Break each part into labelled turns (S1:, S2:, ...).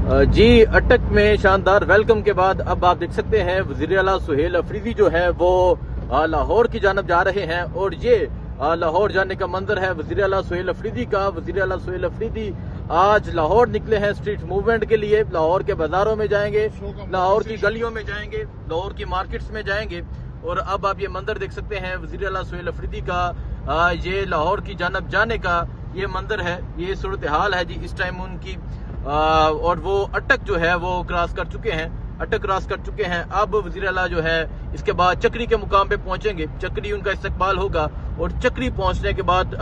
S1: جی اٹک میں شاندار ویلکم کے بعد اب آپ دیکھ سکتے ہیں وزیر اعلیٰ سہیل افریدی جو ہے وہ لاہور کی جانب جا رہے ہیں اور یہ لاہور جانے کا منظر ہے وزیر اعلیٰ سہیل افریدی کا۔ وزیر اعلیٰ سہیل افریدی آج لاہور نکلے ہیں اسٹریٹ موومنٹ کے لیے، لاہور کے بازاروں میں جائیں گے، لاہور کی گلیوں میں جائیں گے، لاہور کی مارکیٹس میں جائیں گے۔ اور اب آپ یہ منظر دیکھ سکتے ہیں وزیر اعلیٰ سہیل افریدی کا یہ لاہور کی جانب جانے کا یہ منظر ہے، یہ صورتحال ہے جی اس ٹائم ان کی۔ اور وہ اٹک جو ہے وہ کراس کر چکے ہیں، اٹک کراس کر چکے ہیں۔ اب وزیر اعلیٰ جو ہے اس کے بعد چکری کے مقام پہ پہنچیں گے، چکری ان کا استقبال ہوگا اور چکری پہنچنے کے بعد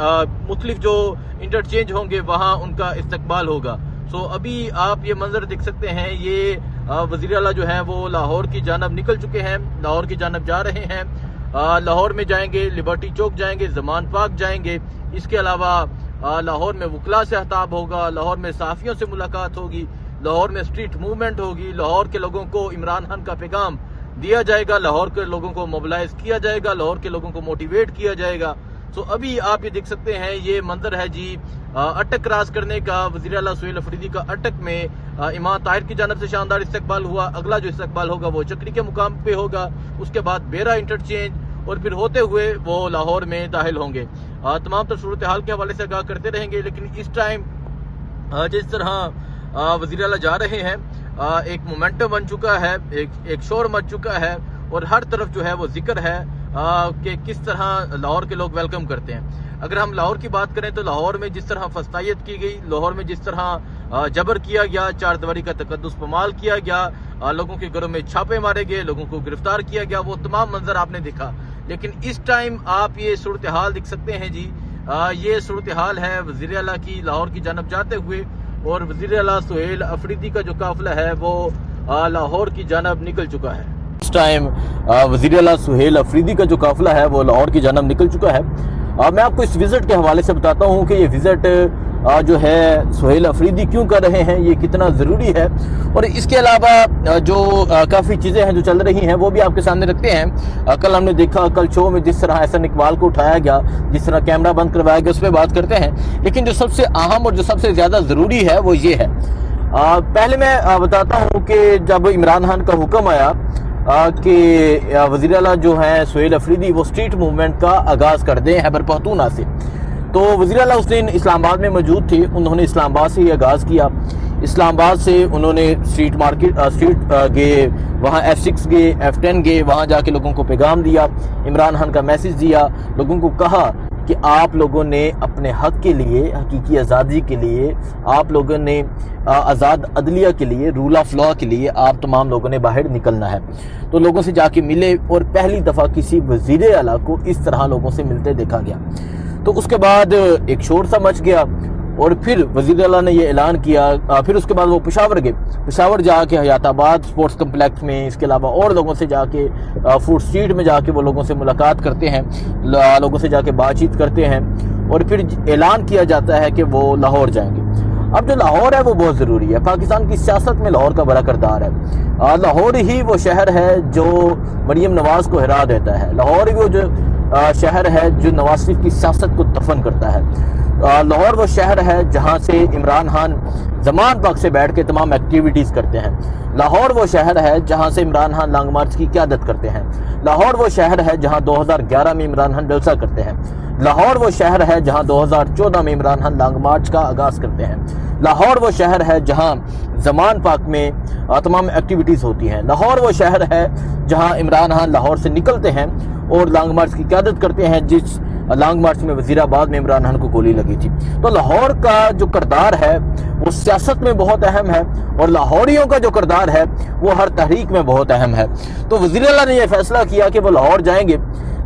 S1: مختلف جو انٹرچینج ہوں گے وہاں ان کا استقبال ہوگا۔ سو ابھی آپ یہ منظر دیکھ سکتے ہیں، یہ وزیر اعلیٰ جو ہے وہ لاہور کی جانب نکل چکے ہیں، لاہور کی جانب جا رہے ہیں۔ لاہور میں جائیں گے، لبرٹی چوک جائیں گے، زمان پارک جائیں گے، اس کے علاوہ لاہور میں وکلاء سے خطاب ہوگا، لاہور میں صحافیوں سے ملاقات ہوگی، لاہور میں اسٹریٹ موومنٹ ہوگی، لاہور کے لوگوں کو عمران خان کا پیغام دیا جائے گا، لاہور کے لوگوں کو موبلائز کیا جائے گا، لاہور کے لوگوں کو موٹیویٹ کیا جائے گا۔ سو ابھی آپ یہ دیکھ سکتے ہیں یہ منظر ہے جی اٹک کراس کرنے کا، وزیر اعلیٰ سہیل افریدی کا اٹک میں امام طاہر کی جانب سے شاندار استقبال ہوا۔ اگلا جو استقبال ہوگا وہ چکری کے مقام پہ ہوگا، اس کے بعد بیرا انٹرچینج اور پھر ہوتے ہوئے وہ لاہور میں داخل ہوں گے۔ تمام تر صورتحال کے حوالے سے آگاہ کرتے رہیں گے، لیکن اس ٹائم جس طرح وزیر اعلیٰ جا رہے ہیں ایک مومنٹم بن چکا ہے، ایک شور مچ چکا ہے اور ہر طرف جو ہے وہ ذکر ہے کہ کس طرح لاہور کے لوگ ویلکم کرتے ہیں۔ اگر ہم لاہور کی بات کریں تو لاہور میں جس طرح فسطائیت کی گئی، لاہور میں جس طرح جبر کیا گیا، چار دیواری کا تقدس پامال کیا گیا، لوگوں کے گھروں میں چھاپے مارے گئے، لوگوں کو گرفتار کیا گیا، وہ تمام منظر آپ نے دیکھا۔ لیکن اس ٹائم آپ یہ صورتحال دیکھ سکتے ہیں جی، یہ صورتحال ہے وزیر اعلیٰ کی لاہور کی جانب جاتے ہوئے، اور وزیر اعلیٰ سہیل افریدی کا جو قافلہ ہے وہ لاہور کی جانب نکل چکا ہے۔ اس ٹائم وزیر اعلیٰ سہیل افریدی کا جو قافلہ ہے وہ لاہور کی جانب نکل چکا ہے۔ میں آپ کو اس وزٹ کے حوالے سے بتاتا ہوں کہ یہ وزٹ جو ہے سہیل افریدی کیوں کر رہے ہیں، یہ کتنا ضروری ہے، اور اس کے علاوہ جو کافی چیزیں ہیں جو چل رہی ہیں وہ بھی آپ کے سامنے رکھتے ہیں۔ کل ہم نے دیکھا، کل شو میں جس طرح احسن اقبال کو اٹھایا گیا، جس طرح کیمرہ بند کروایا گیا، اس پہ بات کرتے ہیں۔ لیکن جو سب سے اہم اور جو سب سے زیادہ ضروری ہے وہ یہ ہے، پہلے میں بتاتا ہوں کہ جب عمران خان کا حکم آیا کہ وزیر اعلیٰ جو ہیں سہیل افریدی وہ اسٹریٹ موومنٹ کا آغاز کر دیں خیبر پختونخوا سے، تو وزیر اعلیٰ اس دن اسلام آباد میں موجود تھے، انہوں نے اسلام آباد سے یہ آغاز کیا۔ اسلام آباد سے انہوں نے اسٹریٹ گئے، وہاں F6 گئے، F10 گئے، وہاں جا کے لوگوں کو پیغام دیا، عمران خان کا میسج دیا، لوگوں کو کہا کہ آپ لوگوں نے اپنے حق کے لیے، حقیقی آزادی کے لیے، آپ لوگوں نے آزاد عدلیہ کے لیے، رول آف لا کے لیے آپ تمام لوگوں نے باہر نکلنا ہے۔ تو لوگوں سے جا کے ملے اور پہلی دفعہ کسی وزیر اعلیٰ کو اس طرح لوگوں سے ملتے دیکھا گیا۔ تو اس کے بعد ایک شور سا مچ گیا اور پھر وزیر اعلیٰ نے یہ اعلان کیا، پھر اس کے بعد وہ پشاور گئے، پشاور جا کے حیات آباد سپورٹس کمپلیکس میں، اس کے علاوہ اور لوگوں سے جا کے فوڈ اسٹریٹ میں جا کے وہ لوگوں سے ملاقات کرتے ہیں، لوگوں سے جا کے بات چیت کرتے ہیں، اور پھر اعلان کیا جاتا ہے کہ وہ لاہور جائیں گے۔ اب جو لاہور ہے وہ بہت ضروری ہے، پاکستان کی سیاست میں لاہور کا بڑا کردار ہے۔ لاہور ہی وہ شہر ہے جو مریم نواز کو ہرا دیتا ہے، لاہور ہی وہ جو شہر ہے جو نواز شریف کی سیاست کو دفن کرتا ہے، لاہور وہ شہر ہے جہاں سے عمران خان زمان پاک سے بیٹھ کے تمام ایکٹیویٹیز کرتے ہیں، لاہور وہ شہر ہے جہاں سے عمران خان لانگ مارچ کی قیادت کرتے ہیں، لاہور وہ شہر ہے جہاں 2011 میں عمران خان جلسہ کرتے ہیں، لاہور وہ شہر ہے جہاں 2014 میں عمران خان لانگ مارچ کا آغاز کرتے ہیں، لاہور وہ شہر ہے جہاں زمان پاک میں تمام ایکٹیویٹیز ہوتی ہیں، لاہور وہ شہر ہے جہاں عمران خان لاہور سے نکلتے ہیں اور لانگ مارچ کی قیادت کرتے ہیں، جس لانگ مارچ میں وزیر آباد میں عمران خان کو گولی لگی تھی۔ تو لاہور کا جو کردار ہے وہ سیاست میں بہت اہم ہے، اور لاہوریوں کا جو کردار ہے وہ ہر تحریک میں بہت اہم ہے۔ تو وزیر اعلیٰ نے یہ فیصلہ کیا کہ وہ لاہور جائیں گے،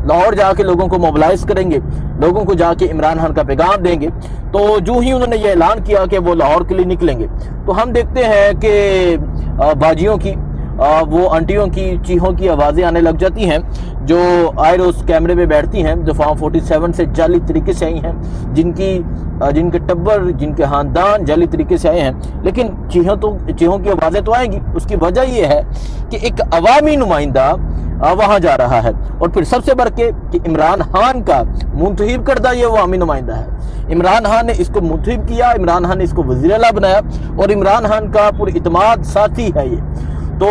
S1: لاہور جا کے لوگوں کو موبلائز کریں گے، لوگوں کو جا کے عمران خان کا پیغام دیں گے۔ تو جو ہی انہوں نے یہ اعلان کیا کہ وہ لاہور کے لیے نکلیں گے، تو ہم دیکھتے ہیں کہ باجیوں کی، وہ انٹیوں کی چیخوں کی آوازیں آنے لگ جاتی ہیں، جو آئے روز کیمرے میں بیٹھتی ہیں، جو فارم 47 سے جعلی طریقے سے آئی ہیں، جن کے ٹبر، جن کے خاندان جعلی طریقے سے آئے ہیں، لیکن چیخوں کی آوازیں تو آئیں گی۔ اس کی وجہ یہ ہے کہ ایک عوامی نمائندہ وہاں جا رہا ہے، اور پھر سب سے بڑھ کے کہ عمران خان کا منتخب کردہ یہ عوامی نمائندہ ہے، عمران خان نے اس کو منتخب کیا، عمران خان نے اس کو وزیر اعلیٰ بنایا، اور عمران خان کا پر اعتماد ساتھی ہے یہ۔ تو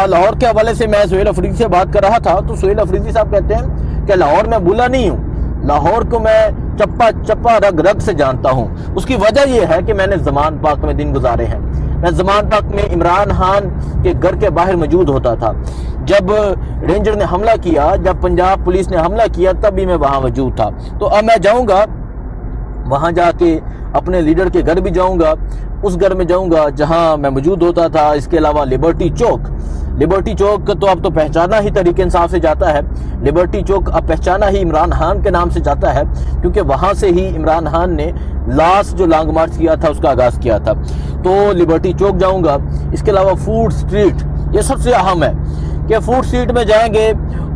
S1: لاہور کے حوالے سے میں سہیل افریدی سے بات کر رہا تھا، تو سہیل افریدی صاحب کہتے ہیں کہ لاہور میں بھولا نہیں ہوں، لاہور کو میں چپا چپا رگ رگ سے جانتا ہوں۔ اس کی وجہ یہ ہے کہ میں نے زمان پاک میں دن گزارے ہیں، میں زمان پاک میں عمران خان کے گھر کے باہر موجود ہوتا تھا، جب رینجر نے حملہ کیا، جب پنجاب پولیس نے حملہ کیا، تب بھی میں وہاں موجود تھا۔ تو اب میں جاؤں گا وہاں جا کے اپنے لیڈر کے گھر بھی جاؤں گا، اس گھر میں جاؤں گا جہاں میں موجود ہوتا تھا۔ اس کے علاوہ لبرٹی چوک تو اب تو پہچانا ہی تحریک انصاف سے جاتا ہے، لبرٹی چوک اب پہچانا ہی عمران خان کے نام سے جاتا ہے، کیونکہ وہاں سے ہی عمران خان نے لاسٹ جو لانگ مارچ کیا تھا اس کا آغاز کیا تھا۔ تو لبرٹی چوک جاؤں گا۔ اس کے علاوہ فوڈ سٹریٹ، یہ سب سے اہم ہے کہ فوڈ سٹریٹ میں جائیں گے،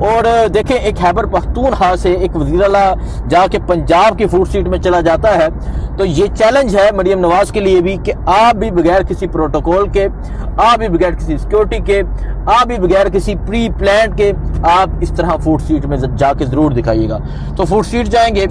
S1: اور دیکھیں ایک خیبر پختونخوا سے ایک وزیر اعلیٰ جا کے پنجاب کی فوڈ سٹریٹ میں چلا جاتا ہے، تو یہ چیلنج ہے مریم نواز کے لیے بھی کہ آپ بھی بغیر کسی پروٹوکول کے، آپ بھی بغیر کسی سیکیورٹی کے، آپ بھی بغیر کسی پری پلانڈ کے، آپ اس طرح فوڈ سٹریٹ میں جا کے ضرور دکھائیے گا۔ تو فوڈ سٹریٹ جائیں گے۔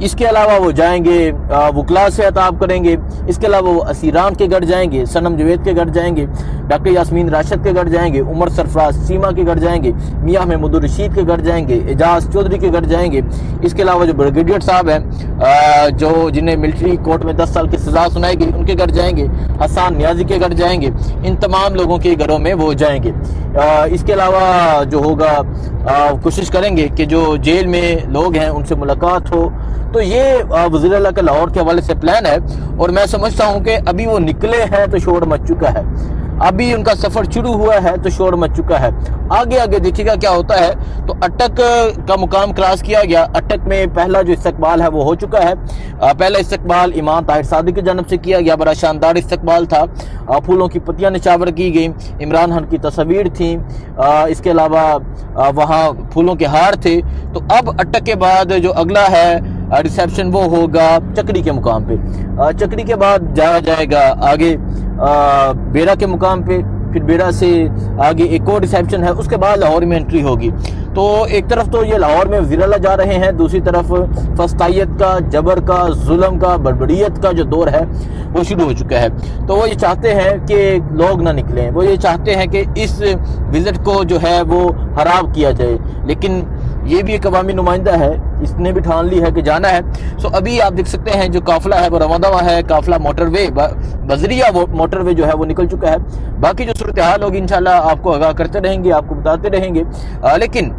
S1: اس کے علاوہ وہ جائیں گے وکلا سے خطاب کریں گے۔ اس کے علاوہ وہ اسیران کے گھر جائیں گے، صنم جوید کے گھر جائیں گے، ڈاکٹر یاسمین راشد کے گھر جائیں گے، عمر سرفراز سیما کے گھر جائیں گے، میاں محمود الرشید کے گھر جائیں گے، اعجاز چودھری کے گھر جائیں گے۔ اس کے علاوہ جو بریگیڈیئر صاحب ہیں جنہیں ملٹری کورٹ میں 10 سال کی سزا سنائی گئی، ان کے گھر جائیں گے، حسان نیازی کے گھر جائیں گے، ان تمام لوگوں کے گھروں میں وہ جائیں گے۔ اس کے علاوہ جو ہوگا کوشش کریں گے کہ جو جیل میں لوگ ہیں ان سے ملاقات ہو۔ تو یہ وزیر اعلیٰ کا لاہور کے حوالے سے پلان ہے، اور میں سمجھتا ہوں کہ ابھی وہ نکلے ہیں تو شور مچ چکا ہے، ابھی ان کا سفر شروع ہوا ہے تو شور مچ چکا ہے۔ آگے دیکھیے گا کیا ہوتا ہے۔ تو اٹک کا مقام کراس کیا گیا، اٹک میں پہلا جو استقبال ہے وہ ہو چکا ہے۔ پہلا استقبال امام طاہر صادق کی جانب سے کیا گیا، بڑا شاندار استقبال تھا، پھولوں کی پتیاں نچاور کی گئیں، عمران خان کی تصاویر تھیں، اس کے علاوہ وہاں پھولوں کے ہار تھے۔ تو اب اٹک کے بعد جو اگلا ہے ریسیپشن وہ ہوگا چکری کے مقام پہ، چکری کے بعد جایا جائے گا آگے بیڑا کے مقام پہ، پھر بیڑا سے آگے ایک اور ریسیپشن ہے، اس کے بعد لاہور میں انٹری ہوگی۔ تو ایک طرف تو یہ لاہور میں وزیر اعلیٰ جا رہے ہیں، دوسری طرف فسطائیت کا، جبر کا، ظلم کا، بربریت کا جو دور ہے وہ شروع ہو چکا ہے۔ تو وہ یہ چاہتے ہیں کہ لوگ نہ نکلیں، وہ یہ چاہتے ہیں کہ اس وزٹ کو جو ہے وہ خراب کیا جائے، لیکن یہ بھی ایک عوامی نمائندہ ہے، اس نے بھی ٹھان لی ہے کہ جانا ہے۔ سو ابھی آپ دیکھ سکتے ہیں جو قافلہ ہے وہ رواں ہے، قافلہ موٹر وے بذریعہ موٹر وے جو ہے وہ نکل چکا ہے۔ باقی جو صورتحال ہوگی انشاءاللہ آپ کو آگاہ کرتے رہیں گے، آپ کو بتاتے رہیں گے۔ لیکن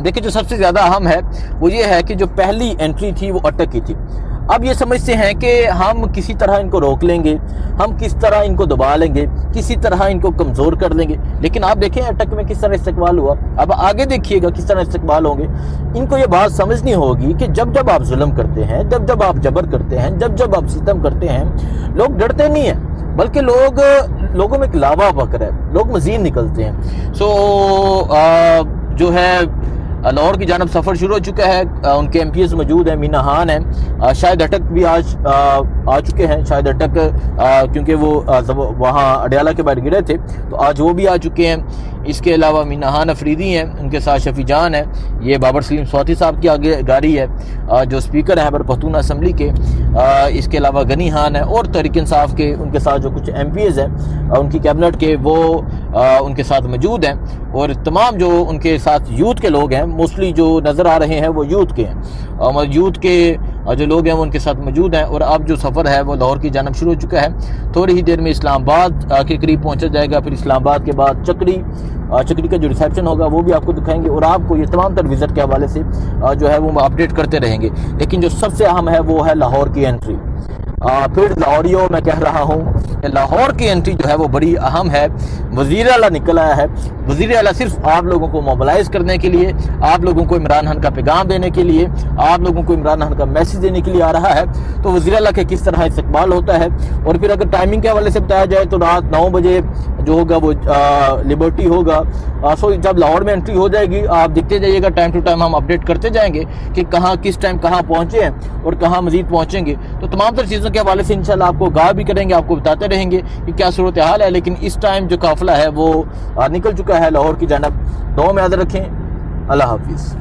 S1: دیکھیں جو سب سے زیادہ اہم ہے وہ یہ ہے کہ جو پہلی انٹری تھی وہ اٹک کی تھی۔ اب یہ سمجھتے ہیں کہ ہم کسی طرح ان کو روک لیں گے، ہم کس طرح ان کو دبا لیں گے، کسی طرح ان کو کمزور کر لیں گے، لیکن آپ دیکھیں اٹک میں کس طرح استقبال ہوا۔ اب آگے دیکھیے گا کس طرح استقبال ہوں گے۔ ان کو یہ بات سمجھنی ہوگی کہ جب آپ ظلم کرتے ہیں، جب آپ جبر کرتے ہیں، جب آپ ستم کرتے ہیں، لوگ ڈرتے نہیں ہیں، بلکہ لوگوں میں ایک لاوا پکڑ ہے، لوگ مزید نکلتے ہیں۔ جو ہے لاہور کی جانب سفر شروع ہو چکا ہے، ان کے ایم پی ایس موجود ہیں، مینا خان ہیں، شاید اٹک بھی آج آ چکے ہیں، شاید اٹک کیونکہ وہ وہاں اڈیالہ کے باہر گرے تھے تو آج وہ بھی آ چکے ہیں۔ اس کے علاوہ مینا خان افریدی ہیں، ان کے ساتھ شفیع جان ہیں، یہ بابر سلیم سواتی صاحب کی آگے گاری ہے جو سپیکر ہیں خیبر پختونخوا اسمبلی کے۔ اس کے علاوہ غنی خان ہیں اور تحریک انصاف کے ان کے ساتھ جو کچھ ایم پی ایز ہیں ان کی کیبنٹ کے، وہ ان کے ساتھ موجود ہیں، اور تمام جو ان کے ساتھ یوتھ کے لوگ ہیں، موسٹلی جو نظر آ رہے ہیں وہ یوتھ کے ہیں، یوتھ کے جو لوگ ہیں وہ ان کے ساتھ موجود ہیں۔ اور اب جو سفر ہے وہ لاہور کی جانب شروع ہو چکا ہے، تھوڑی ہی دیر میں اسلام آباد کے قریب پہنچا جائے گا، پھر اسلام آباد کے بعد چکری کا جو ریسیپشن ہوگا وہ بھی آپ کو دکھائیں گے، اور آپ کو یہ تمام تر وزٹ کے حوالے سے جو ہے وہ اپڈیٹ کرتے رہیں گے۔ لیکن جو سب سے اہم ہے وہ ہے لاہور کی انٹری۔ پھر لاہوریوں میں کہہ رہا ہوں کہ لاہور کی انٹری جو ہے وہ بڑی اہم ہے۔ وزیر اعلیٰ نکل آیا ہے، وزیر اعلیٰ صرف آپ لوگوں کو موبلائز کرنے کے لیے، آپ لوگوں کو عمران خان کا پیغام دینے کے لیے، آپ لوگوں کو عمران خان کا میسیج دینے کے لیے آ رہا ہے۔ تو وزیر اعلیٰ کے کس طرح استقبال ہوتا ہے، اور پھر اگر ٹائمنگ کے حوالے سے بتایا جائے تو رات 9 بجے جو ہوگا وہ لبرٹی ہوگا. سو جب لاہور میں انٹری ہو جائے گی آپ دیکھتے جائیے گا, ٹائم ٹو ٹائم ہم اپڈیٹ کرتے جائیں گے کہ کہاں کس ٹائم کہاں پہنچے ہیں اور کہاں مزید پہنچیں گے. تو تمام تر چیزوں کے حوالے سے انشاءاللہ آپ کو آگاہ بھی کریں گے, آپ کو بتاتے رہیں گے کہ کیا صورتحال ہے. لیکن اس ٹائم جو قافلہ ہے وہ نکل چکا ہے لاہور کی جانب. دعاؤں میں یاد رکھیں. اللہ حافظ.